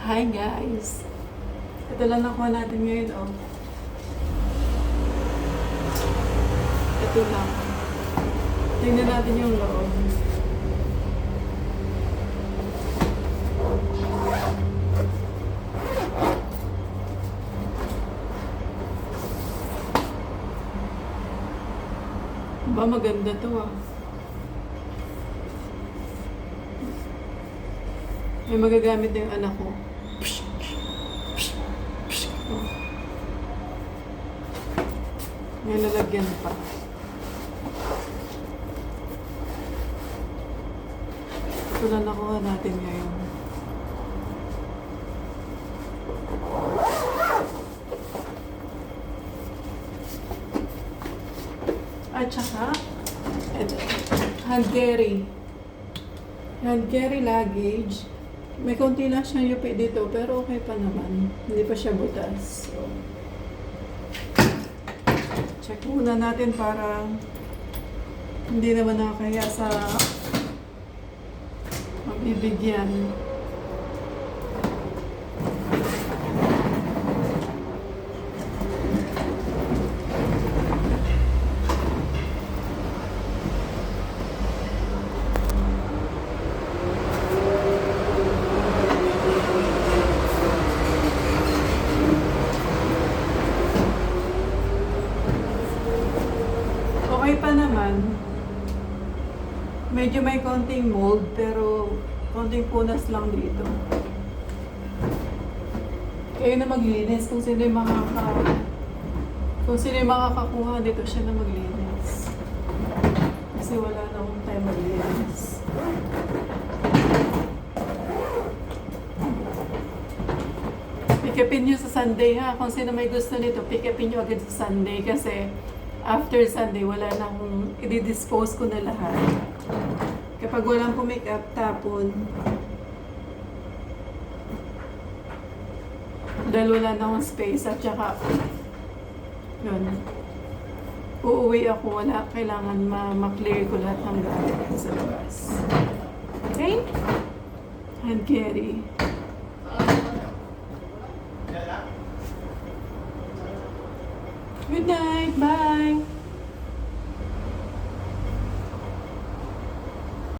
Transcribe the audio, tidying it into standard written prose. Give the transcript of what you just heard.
Hi guys! Ito lang nakuha natin ngayon, oh. Ito lang. Tingnan natin yung loob. Ba, maganda to, ah. May magagamit na yung anak ko. May lalagyan pa. Ito na nakuha natin ngayon. At saka, ito, hand carry. Hand carry luggage. May konti lang siyang yupi dito, pero okay pa naman. Hindi pa siya butas. So, check muna natin para hindi naman nakakaya sa magbibigyan. Okay pa naman. Medyo may konting mold, pero konting punas lang dito. Kayo na maglinis kung sino yung makakakuha dito, siya na maglinis. Kasi wala na akong time maglinis. Pick upin nyo sa Sunday, ha. Kung sino may gusto nito, pick upin nyo agad sa Sunday kasi after Sunday, wala na akong i-dispose ko na lahat. Kapag walang pumick up, tapon. Dahil wala na akong space at saka, yun. Uuwi ako, wala. Kailangan ma-clear ko lahat ng gamit sa labas. Okay? Hand carry. Good night. Bye.